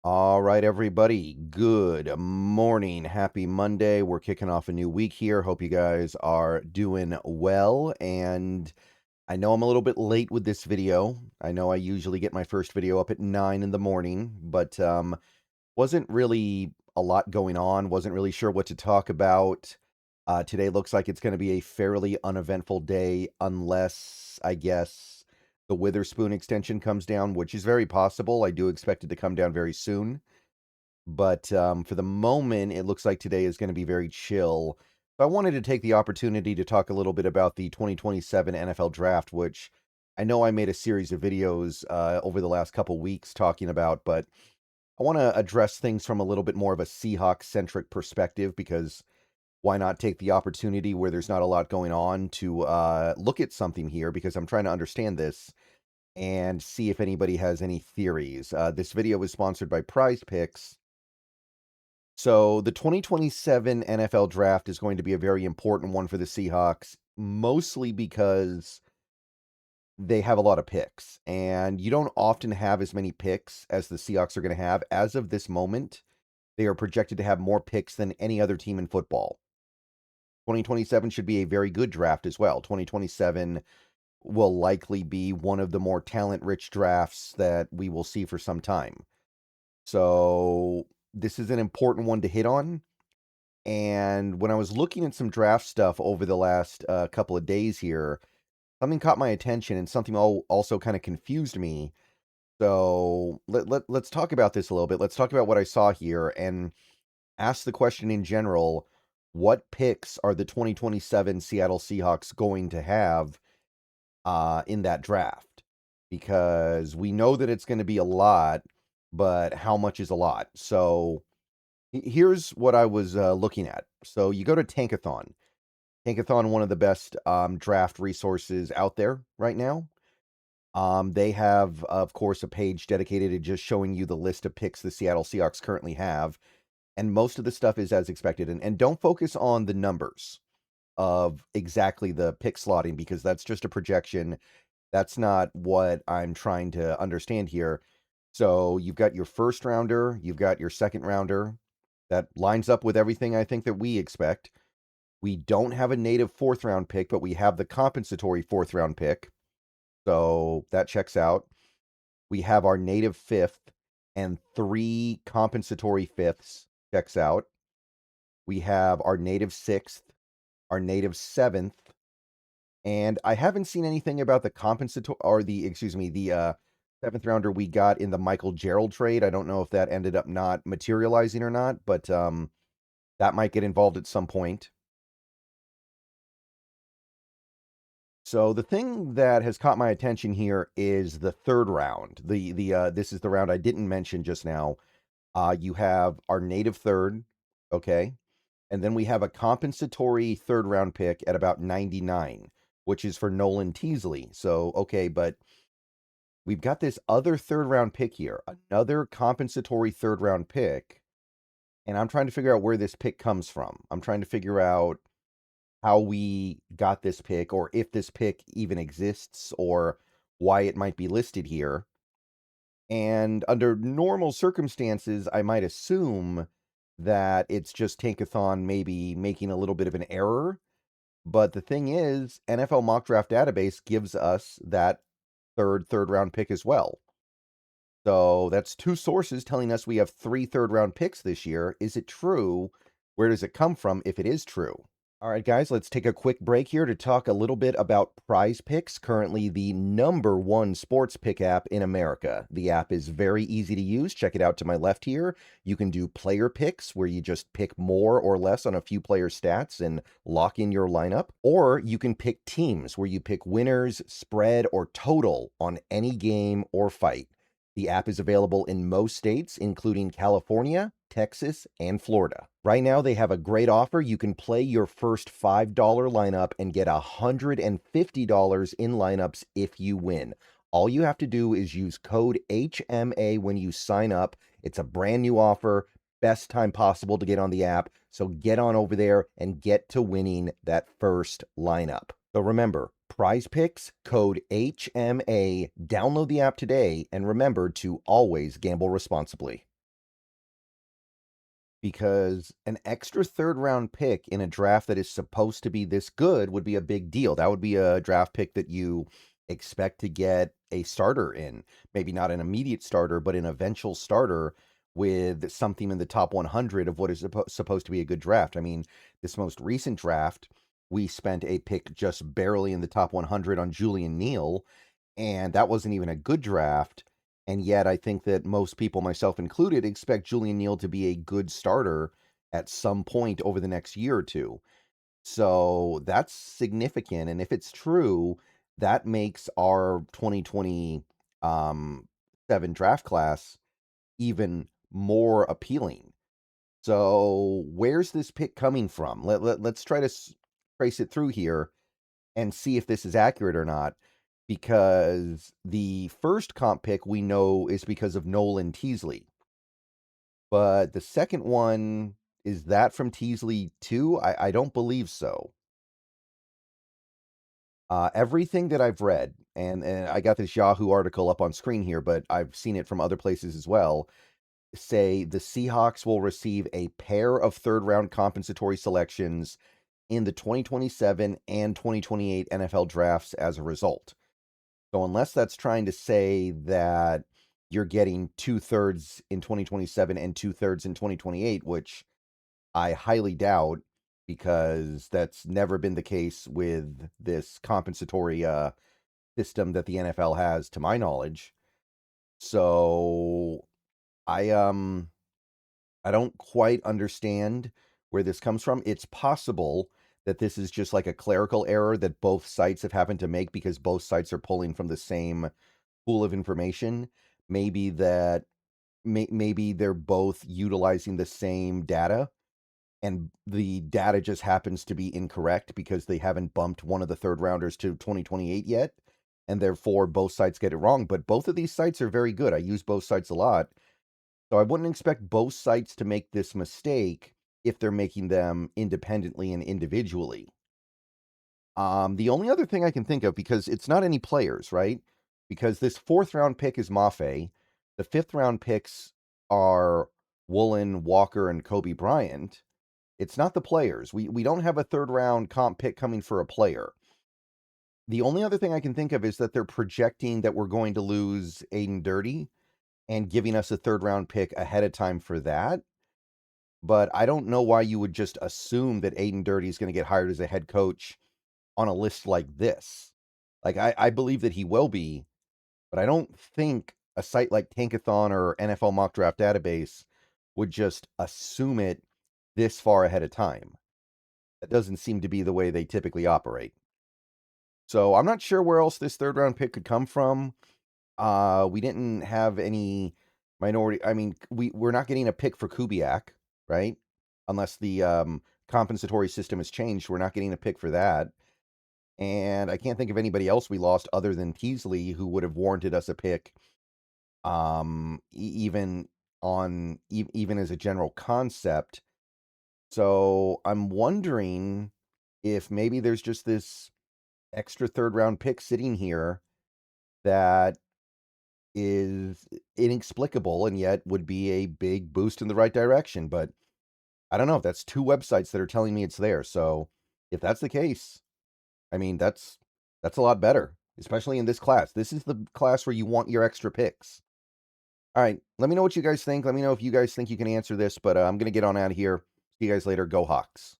All right, everybody. Good morning. Happy Monday. We're kicking off a new week here. Hope you guys are doing well. And I know I'm a little bit late with this video. I know I usually get my first video up at 9 in the morning, but wasn't really a lot going on. Wasn't really sure what to talk about. Today looks like it's going to be a fairly uneventful day, unless, I guess, the Witherspoon extension comes down, which is very possible. I do expect it to come down very soon. But for the moment, it looks like today is going to be very chill. So I wanted to take the opportunity to talk a little bit about the 2027 NFL Draft, which I know I made a series of videos over the last couple weeks talking about, but I want to address things from a little bit more of a Seahawks-centric perspective because why not take the opportunity where there's not a lot going on to look at something here because I'm trying to understand this and see if anybody has any theories. This video was sponsored by Prize Picks. So the 2027 NFL Draft is going to be a very important one for the Seahawks, mostly because they have a lot of picks, and you don't often have as many picks as the Seahawks are going to have. As of this moment, they are projected to have more picks than any other team in football. 2027 should be a very good draft as well. 2027 will likely be one of the more talent-rich drafts that we will see for some time. So this is an important one to hit on. And when I was looking at some draft stuff over the last couple of days here, something caught my attention and something also kind of confused me. So let's talk about this a little bit. Let's talk about what I saw here and ask the question in general, what picks are the 2027 Seattle Seahawks going to have in that draft? Because we know that it's going to be a lot, but how much is a lot? So here's what I was looking at. So you go to Tankathon. Tankathon, one of the best draft resources out there right now. They have, of course, a page dedicated to just showing you the list of picks the Seattle Seahawks currently have. And most of the stuff is as expected. And don't focus on the numbers of exactly the pick slotting because that's just a projection. That's not what I'm trying to understand here. So you've got your first rounder, you've got your second rounder. That lines up with everything I think that we expect. We don't have a native fourth round pick, but we have the compensatory fourth round pick. So that checks out. We have our native fifth and 3 compensatory fifths. Checks out. We have our native sixth, our native seventh, and I haven't seen anything about the compensatory or the seventh rounder we got in the Michael Gerald trade. I don't know if that ended up not materializing or not, but that might get involved at some point. So the thing that has caught my attention here is the third round. This is the round I didn't mention just now. You have our native third, okay? And then we have a compensatory third round pick at about 99, which is for Nolan Teasley. So, okay, but we've got this other third round pick here, another compensatory third round pick. And I'm trying to figure out where this pick comes from. I'm trying to figure out how we got this pick or if this pick even exists or why it might be listed here. And under normal circumstances, I might assume that it's just Tankathon maybe making a little bit of an error. But the thing is, NFL Mock Draft Database gives us that third round pick as well. So that's 2 sources telling us we have 3 third round picks this year. Is it true? Where does it come from if it is true? All right, guys, let's take a quick break here to talk a little bit about Prize Picks, currently the #1 sports pick app in America. The app is very easy to use. Check it out to my left here. You can do player picks, where you just pick more or less on a few player stats and lock in your lineup. Or you can pick teams, where you pick winners, spread, or total on any game or fight. The app is available in most states, including California, Texas, and Florida. Right now, they have a great offer. You can play your first $5 lineup and get $150 in lineups if you win. All you have to do is use code HMA when you sign up. It's a brand new offer. Best time possible to get on the app. So get on over there and get to winning that first lineup. So remember, Prize Picks, code HMA. Download the app today and remember to always gamble responsibly. because an extra third round pick in a draft that is supposed to be this good would be a big deal. That would be a draft pick that you expect to get a starter in. Maybe not an immediate starter, but an eventual starter with something in the top 100 of what is supposed to be a good draft. I mean, this most recent draft, we spent a pick just barely in the top 100 on Julian Neal, and that wasn't even a good draft. And yet, I think that most people, myself included, expect Julian Neal to be a good starter at some point over the next year or two. So that's significant. And if it's true, that makes our 2020 7 draft class even more appealing. So where's this pick coming from? Let's try to trace it through here and see if this is accurate or not. Because the first comp pick we know is because of Nolan Teasley. But the second one, is that from Teasley too? I don't believe so. Everything that I've read, and I got this Yahoo article up on screen here, but I've seen it from other places as well, say the Seahawks will receive a pair of third-round compensatory selections in the 2027 and 2028 NFL drafts as a result. So unless that's trying to say that you're getting 2/3 in 2027 and 2/3 in 2028, which I highly doubt, because that's never been the case with this compensatory system that the NFL has, to my knowledge. So I don't quite understand where this comes from. It's possible that this is just like a clerical error that both sites have happened to make because both sites are pulling from the same pool of information. Maybe that maybe they're both utilizing the same data, and the data just happens to be incorrect because they haven't bumped one of the third rounders to 2028 yet, and therefore both sites get it wrong. But both of these sites are very good. I use both sites a lot. So I wouldn't expect both sites to make this mistake if they're making them independently and individually. The only other thing I can think of, because it's not any players, right? Because this fourth round pick is Mafe. The fifth round picks are Woolen, Walker, and Kobe Bryant. It's not the players. We don't have a third round comp pick coming for a player. The only other thing I can think of is that they're projecting that we're going to lose Aiden Dirty and giving us a third round pick ahead of time for that. But I don't know why you would just assume that Aiden Dirty is going to get hired as a head coach on a list like this. Like, I believe that he will be, but I don't think a site like Tankathon or NFL Mock Draft Database would just assume it this far ahead of time. That doesn't seem to be the way they typically operate. So I'm not sure where else this third round pick could come from. We didn't have any minority. I mean, we're not getting a pick for Kubiak, right? Unless the compensatory system has changed, we're not getting a pick for that. And I can't think of anybody else we lost other than Teasley who would have warranted us a pick, even even as a general concept. So I'm wondering if maybe there's just this extra third round pick sitting here that is inexplicable and yet would be a big boost in the right direction. But I don't know. That's two websites that are telling me it's there. So if that's the case, I mean, that's a lot better, especially in this class. This is the class where you want your extra picks. All right, let me know what you guys think. Let me know if you guys think you can answer this, but I'm going to get on out of here. See you guys later. Go Hawks.